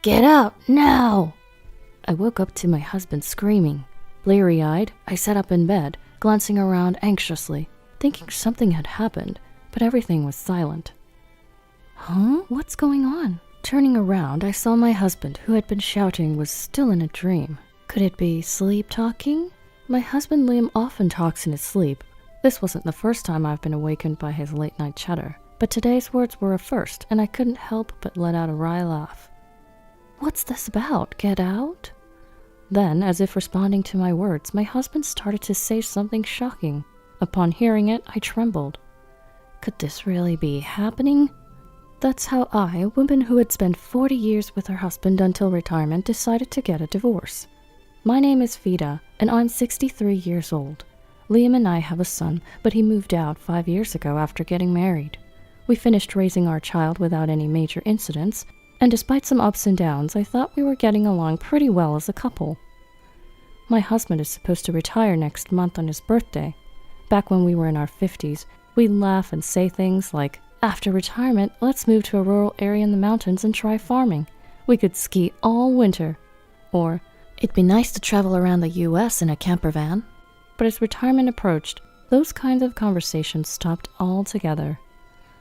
Get out, now! I woke up to my husband screaming. Bleary-eyed, I sat up in bed, glancing around anxiously, thinking something had happened, but everything was silent. Huh? What's going on? Turning around, I saw my husband, who had been shouting, was still in a dream. Could it be sleep talking? My husband Liam often talks in his sleep. This wasn't the first time I've been awakened by his late-night chatter, but today's words were a first, and I couldn't help but let out a wry laugh. What's this about? Get out? Then, as if responding to my words, my husband started to say something shocking. Upon hearing it, I trembled. Could this really be happening? That's how I, a woman who had spent 40 years with her husband until retirement, decided to get a divorce. My name is Vida, and I'm 63 years old. Liam and I have a son, but he moved out 5 years ago after getting married. We finished raising our child without any major incidents, and despite some ups and downs, I thought we were getting along pretty well as a couple. My husband is supposed to retire next month on his birthday. Back when we were in our 50s, we'd laugh and say things like, after retirement, let's move to a rural area in the mountains and try farming. We could ski all winter. Or, it'd be nice to travel around the US in a camper van. But as retirement approached, those kinds of conversations stopped altogether.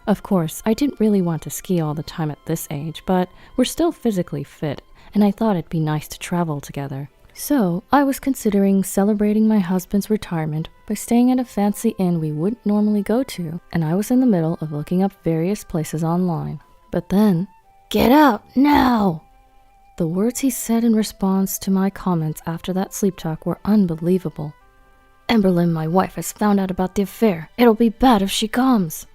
Of course, I didn't really want to ski all the time at this age, but we're still physically fit, and I thought it'd be nice to travel together. So, I was considering celebrating my husband's retirement by staying at a fancy inn we wouldn't normally go to, and I was in the middle of looking up various places online. But then, get out, now! The words he said in response to my comments after that sleep talk were unbelievable. Emberlyn, my wife, has found out about the affair. It'll be bad if she comes.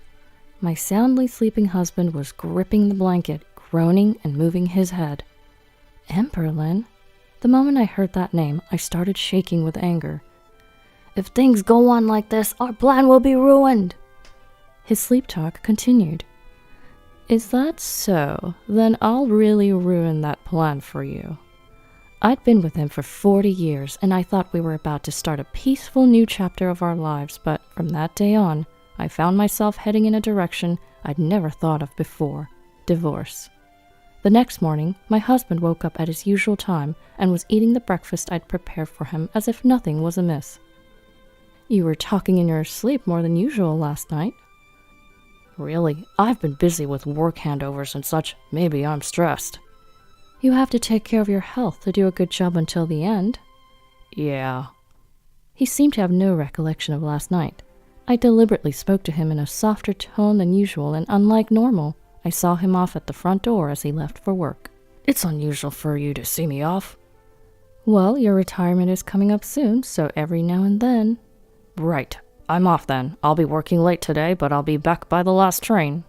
My soundly sleeping husband was gripping the blanket, groaning and moving his head. Emberlyn? The moment I heard that name, I started shaking with anger. If things go on like this, our plan will be ruined. His sleep talk continued. Is that so? Then I'll really ruin that plan for you. I'd been with him for 40 years, and I thought we were about to start a peaceful new chapter of our lives, but from that day on, I found myself heading in a direction I'd never thought of before: divorce. The next morning, my husband woke up at his usual time and was eating the breakfast I'd prepared for him as if nothing was amiss. You were talking in your sleep more than usual last night. Really, I've been busy with work handovers and such. Maybe I'm stressed. You have to take care of your health to do a good job until the end. Yeah. He seemed to have no recollection of last night. I deliberately spoke to him in a softer tone than usual, and unlike normal, I saw him off at the front door as he left for work. It's unusual for you to see me off. Well, your retirement is coming up soon, so every now and then. Right. I'm off then. I'll be working late today, but I'll be back by the last train.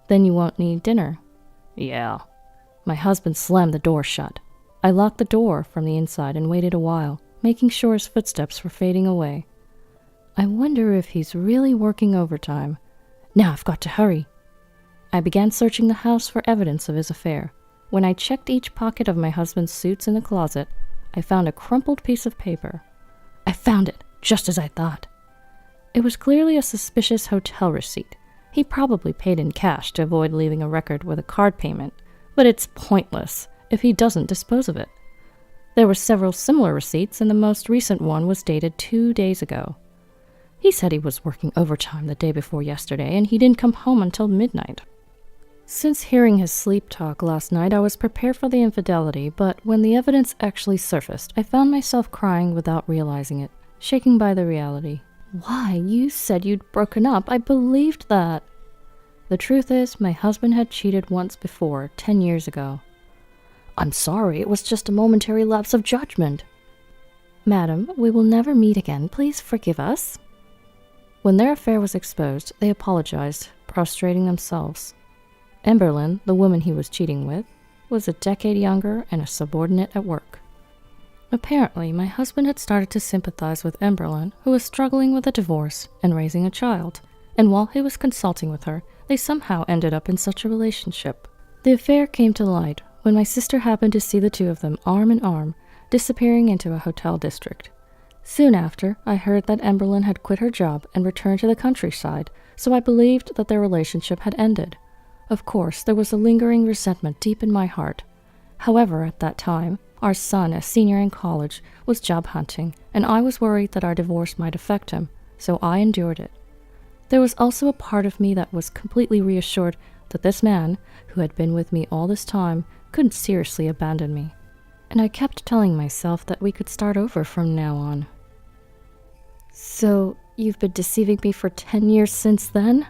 Then you won't need dinner. Yeah. My husband slammed the door shut. I locked the door from the inside and waited a while, making sure his footsteps were fading away. I wonder if he's really working overtime. Now I've got to hurry. I began searching the house for evidence of his affair. When I checked each pocket of my husband's suits in the closet, I found a crumpled piece of paper. I found it, just as I thought. It was clearly a suspicious hotel receipt. He probably paid in cash to avoid leaving a record with a card payment, but it's pointless if he doesn't dispose of it. There were several similar receipts, and the most recent one was dated 2 days ago. He said he was working overtime the day before yesterday, and he didn't come home until midnight. Since hearing his sleep talk last night, I was prepared for the infidelity, but when the evidence actually surfaced, I found myself crying without realizing it, shaken by the reality. Why, you said you'd broken up. I believed that. The truth is, my husband had cheated once before, 10 years ago. I'm sorry, it was just a momentary lapse of judgment. Madam, we will never meet again. Please forgive us. When their affair was exposed, they apologized, prostrating themselves. Emberlyn, the woman he was cheating with, was a decade younger and a subordinate at work. Apparently, my husband had started to sympathize with Emberlyn, who was struggling with a divorce and raising a child, and while he was consulting with her, they somehow ended up in such a relationship. The affair came to light when my sister happened to see the two of them arm in arm, disappearing into a hotel district. Soon after, I heard that Emberlyn had quit her job and returned to the countryside, so I believed that their relationship had ended. Of course, there was a lingering resentment deep in my heart. However, at that time, our son, a senior in college, was job hunting, and I was worried that our divorce might affect him, so I endured it. There was also a part of me that was completely reassured that this man, who had been with me all this time, couldn't seriously abandon me. And I kept telling myself that we could start over from now on. So, you've been deceiving me for 10 years since then?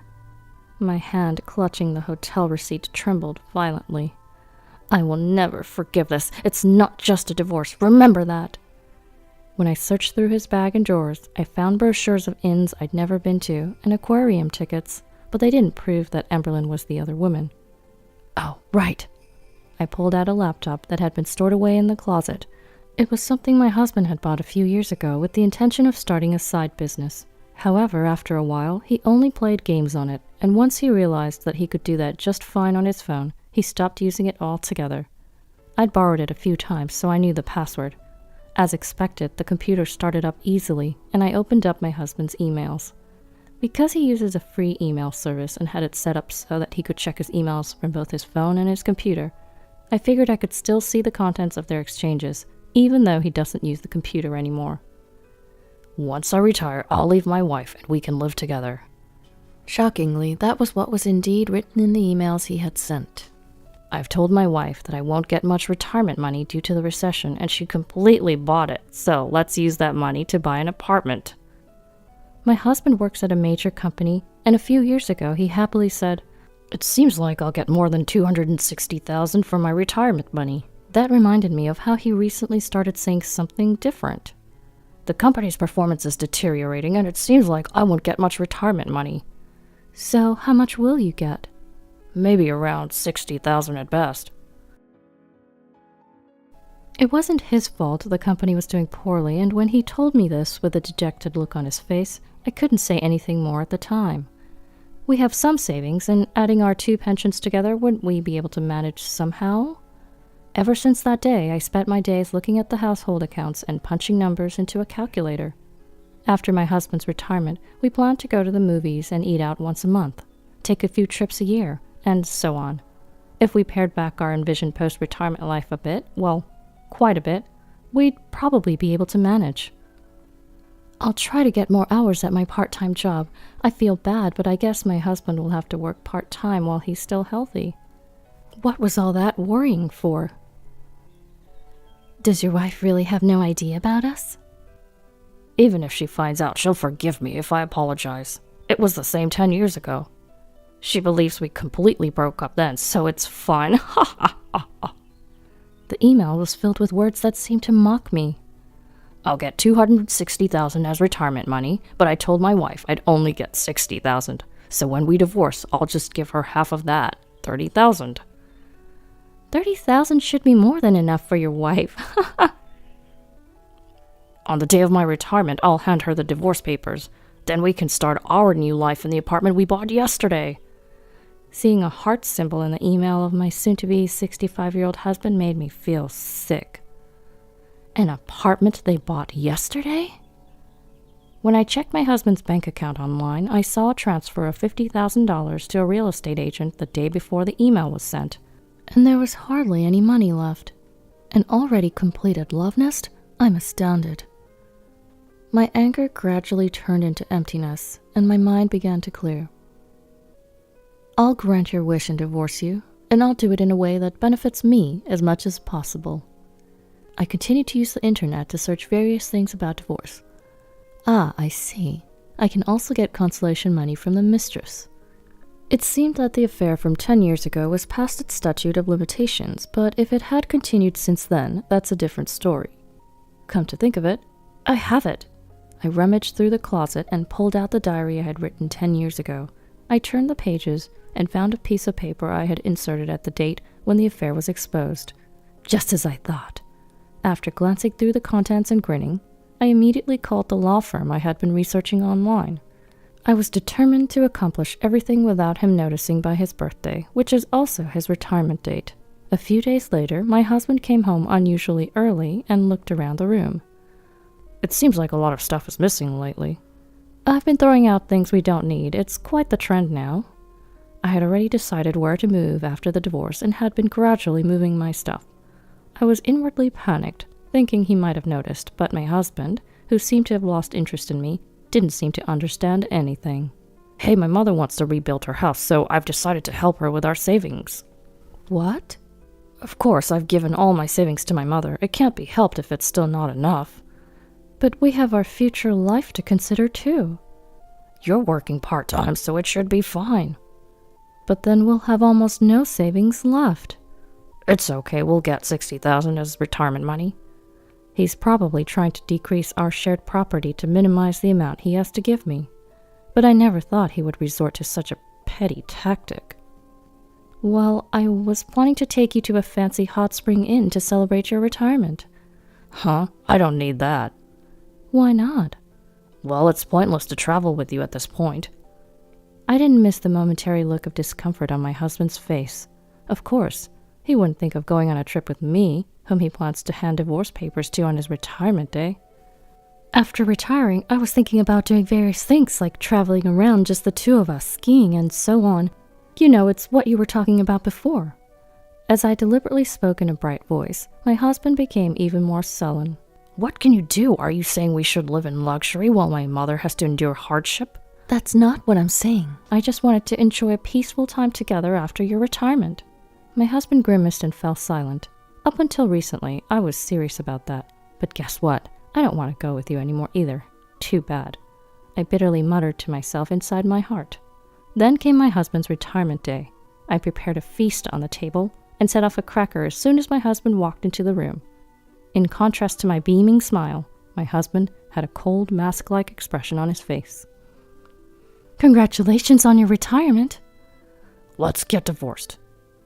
My hand clutching the hotel receipt trembled violently. I will never forgive this. It's not just a divorce. Remember that. When I searched through his bag and drawers, I found brochures of inns I'd never been to and aquarium tickets, but they didn't prove that Emberlyn was the other woman. Oh, right. I pulled out a laptop that had been stored away in the closet. It was something my husband had bought a few years ago with the intention of starting a side business. However, after a while, he only played games on it, and once he realized that he could do that just fine on his phone, he stopped using it altogether. I'd borrowed it a few times, so I knew the password. As expected, the computer started up easily, and I opened up my husband's emails. Because he uses a free email service and had it set up so that he could check his emails from both his phone and his computer, I figured I could still see the contents of their exchanges, even though he doesn't use the computer anymore. Once I retire, I'll leave my wife and we can live together. Shockingly, that was what was indeed written in the emails he had sent. I've told my wife that I won't get much retirement money due to the recession, and she completely bought it, so let's use that money to buy an apartment. My husband works at a major company, and a few years ago he happily said, "It seems like I'll get more than $260,000 for my retirement money." That reminded me of how he recently started saying something different. The company's performance is deteriorating, and it seems like I won't get much retirement money. So, how much will you get? Maybe around 60,000 at best. It wasn't his fault the company was doing poorly, and when he told me this with a dejected look on his face, I couldn't say anything more at the time. We have some savings, and adding our 2 pensions together, wouldn't we be able to manage somehow? Ever since that day, I spent my days looking at the household accounts and punching numbers into a calculator. After my husband's retirement, we planned to go to the movies and eat out once a month, take a few trips a year, and so on. If we pared back our envisioned post-retirement life a bit, well, quite a bit, we'd probably be able to manage. I'll try to get more hours at my part-time job. I feel bad, but I guess my husband will have to work part-time while he's still healthy. What was all that worrying for? Does your wife really have no idea about us? Even if she finds out, she'll forgive me if I apologize. It was the same 10 years ago. She believes we completely broke up then, so it's fine. Ha ha ha ha. The email was filled with words that seemed to mock me. I'll get $260,000 as retirement money, but I told my wife I'd only get $60,000. So when we divorce, I'll just give her half of that, $30,000. $30,000 should be more than enough for your wife. On the day of my retirement, I'll hand her the divorce papers. Then we can start our new life in the apartment we bought yesterday. Seeing a heart symbol in the email of my soon-to-be 65-year-old husband made me feel sick. An apartment they bought yesterday? When I checked my husband's bank account online, I saw a transfer of $50,000 to a real estate agent the day before the email was sent. And there was hardly any money left. An already completed love nest? I'm astounded. My anger gradually turned into emptiness, and my mind began to clear. I'll grant your wish and divorce you, and I'll do it in a way that benefits me as much as possible. I continued to use the internet to search various things about divorce. Ah, I see. I can also get consolation money from the mistress. It seemed that the affair from 10 years ago was past its statute of limitations, but if it had continued since then, that's a different story. Come to think of it, I have it. I rummaged through the closet and pulled out the diary I had written 10 years ago. I turned the pages and found a piece of paper I had inserted at the date when the affair was exposed. Just as I thought. After glancing through the contents and grinning, I immediately called the law firm I had been researching online. I was determined to accomplish everything without him noticing by his birthday, which is also his retirement date. A few days later, my husband came home unusually early and looked around the room. It seems like a lot of stuff is missing lately. I've been throwing out things we don't need. It's quite the trend now. I had already decided where to move after the divorce and had been gradually moving my stuff. I was inwardly panicked, thinking he might have noticed, but my husband, who seemed to have lost interest in me, didn't seem to understand anything. Hey, my mother wants to rebuild her house, so I've decided to help her with our savings. What? Of course, I've given all my savings to my mother. It can't be helped if it's still not enough. But we have our future life to consider too. You're working part-time, so it should be fine. But then we'll have almost no savings left. It's okay, we'll get $60,000 as retirement money. He's probably trying to decrease our shared property to minimize the amount he has to give me. But I never thought he would resort to such a petty tactic. Well, I was planning to take you to a fancy hot spring inn to celebrate your retirement. Huh? I don't need that. Why not? Well, it's pointless to travel with you at this point. I didn't miss the momentary look of discomfort on my husband's face. Of course, he wouldn't think of going on a trip with me, whom he plans to hand divorce papers to on his retirement day. After retiring, I was thinking about doing various things like traveling around just the two of us, skiing and so on. You know, it's what you were talking about before. As I deliberately spoke in a bright voice, my husband became even more sullen. What can you do? Are you saying we should live in luxury while my mother has to endure hardship? That's not what I'm saying. I just wanted to enjoy a peaceful time together after your retirement. My husband grimaced and fell silent. Up until recently, I was serious about that. But guess what? I don't want to go with you anymore either. Too bad. I bitterly muttered to myself inside my heart. Then came my husband's retirement day. I prepared a feast on the table and set off a cracker as soon as my husband walked into the room. In contrast to my beaming smile, my husband had a cold, mask-like expression on his face. Congratulations on your retirement. Let's get divorced.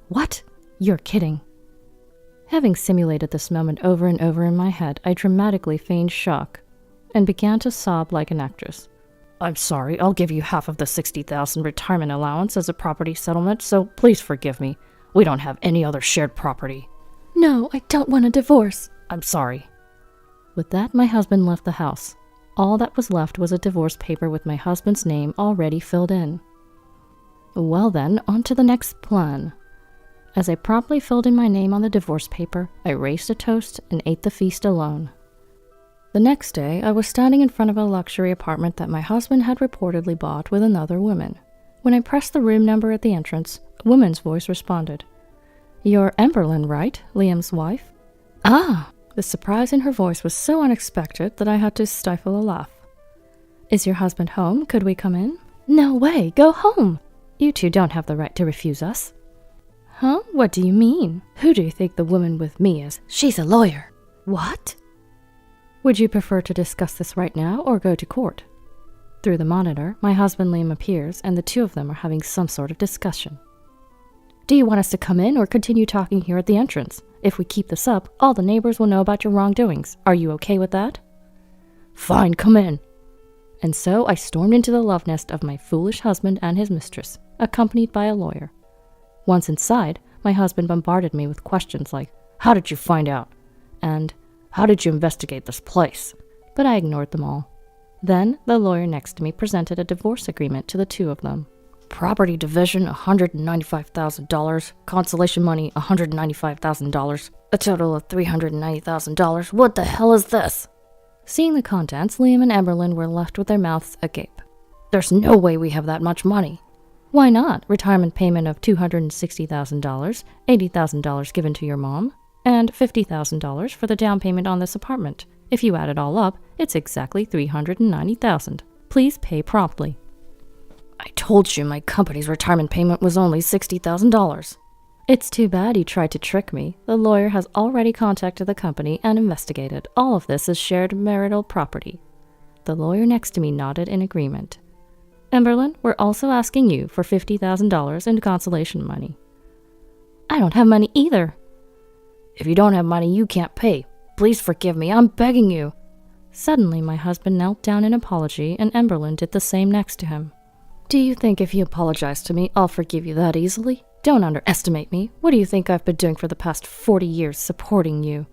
What? You're kidding. Having simulated this moment over and over in my head, I dramatically feigned shock and began to sob like an actress. I'm sorry, I'll give you half of the $60,000 retirement allowance as a property settlement, so please forgive me. We don't have any other shared property. No, I don't want a divorce. I'm sorry. With that, my husband left the house. All that was left was a divorce paper with my husband's name already filled in. Well then, on to the next plan. As I promptly filled in my name on the divorce paper, I raised a toast and ate the feast alone. The next day, I was standing in front of a luxury apartment that my husband had reportedly bought with another woman. When I pressed the room number at the entrance, a woman's voice responded. You're Emberlyn, right? Liam's wife? Ah! The surprise in her voice was so unexpected that I had to stifle a laugh. Is your husband home? Could we come in? No way! Go home! You two don't have the right to refuse us. Huh? What do you mean? Who do you think the woman with me is? She's a lawyer. What? Would you prefer to discuss this right now or go to court? Through the monitor, my husband Liam appears, and the two of them are having some sort of discussion. Do you want us to come in or continue talking here at the entrance? If we keep this up, all the neighbors will know about your wrongdoings. Are you okay with that? Fine, come in. And so I stormed into the love nest of my foolish husband and his mistress, accompanied by a lawyer. Once inside, my husband bombarded me with questions like, how did you find out? And, how did you investigate this place? But I ignored them all. Then, the lawyer next to me presented a divorce agreement to the two of them. Property division, $195,000. Consolation money, $195,000. A total of $390,000. What the hell is this? Seeing the contents, Liam and Emberlyn were left with their mouths agape. There's no way we have that much money. Why not? Retirement payment of $260,000, $80,000 given to your mom, and $50,000 for the down payment on this apartment. If you add it all up, it's exactly $390,000. Please pay promptly. I told you my company's retirement payment was only $60,000. It's too bad you tried to trick me. The lawyer has already contacted the company and investigated. All of this is shared marital property. The lawyer next to me nodded in agreement. Emberlyn, we're also asking you for $50,000 in consolation money. I don't have money either. If you don't have money, you can't pay. Please forgive me, I'm begging you. Suddenly, my husband knelt down in apology, and Emberlyn did the same next to him. Do you think if you apologize to me, I'll forgive you that easily? Don't underestimate me. What do you think I've been doing for the past 40 years supporting you?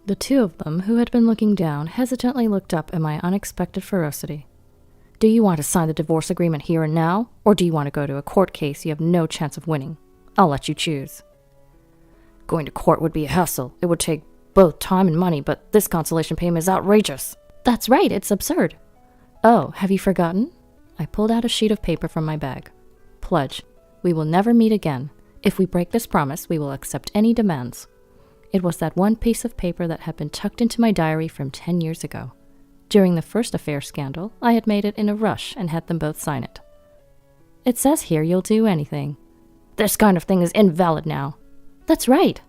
The two of them, who had been looking down, hesitantly looked up at my unexpected ferocity. Do you want to sign the divorce agreement here and now, or do you want to go to a court case you have no chance of winning? I'll let you choose. Going to court would be a hassle. It would take both time and money, but this consolation payment is outrageous. That's right, it's absurd. Oh, have you forgotten? I pulled out a sheet of paper from my bag. Pledge. We will never meet again. If we break this promise, we will accept any demands. It was that one piece of paper that had been tucked into my diary from 10 years ago. During the first affair scandal, I had made it in a rush and had them both sign it. It says here you'll do anything. This kind of thing is invalid now. That's right.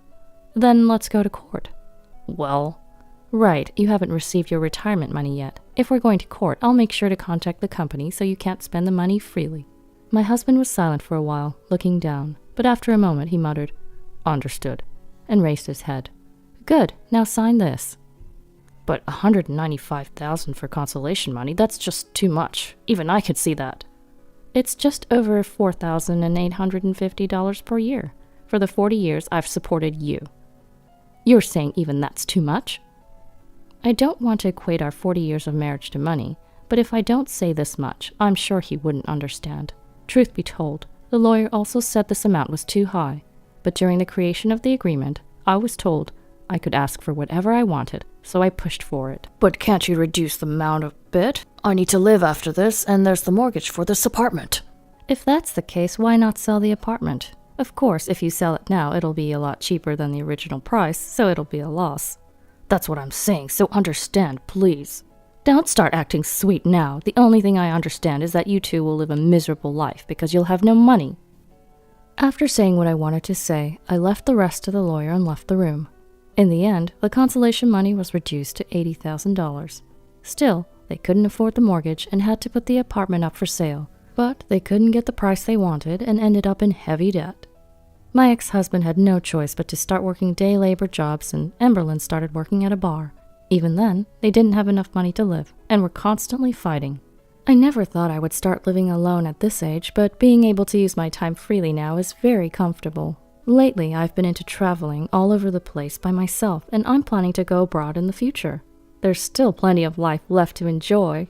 Then let's go to court. Well, right, you haven't received your retirement money yet. If we're going to court, I'll make sure to contact the company so you can't spend the money freely. My husband was silent for a while, looking down, but after a moment he muttered, Understood, and raised his head. Good, now sign this. But $195,000 for consolation money, that's just too much. Even I could see that. It's just over $4,850 per year for the 40 years I've supported you. You're saying even that's too much? I don't want to equate our 40 years of marriage to money, but if I don't say this much, I'm sure he wouldn't understand. Truth be told, the lawyer also said this amount was too high, but during the creation of the agreement, I was told I could ask for whatever I wanted, so I pushed for it. But can't you reduce the amount a bit? I need to live after this, and there's the mortgage for this apartment. If that's the case, why not sell the apartment? Of course, if you sell it now, it'll be a lot cheaper than the original price, so it'll be a loss. That's what I'm saying, so understand, please. Don't start acting sweet now. The only thing I understand is that you two will live a miserable life because you'll have no money. After saying what I wanted to say, I left the rest to the lawyer and left the room. In the end, the consolation money was reduced to $80,000. Still, they couldn't afford the mortgage and had to put the apartment up for sale, but they couldn't get the price they wanted and ended up in heavy debt. My ex-husband had no choice but to start working day labor jobs, and Emberlyn started working at a bar. Even then, they didn't have enough money to live and were constantly fighting. I never thought I would start living alone at this age, but being able to use my time freely now is very comfortable. Lately, I've been into traveling all over the place by myself, and I'm planning to go abroad in the future. There's still plenty of life left to enjoy.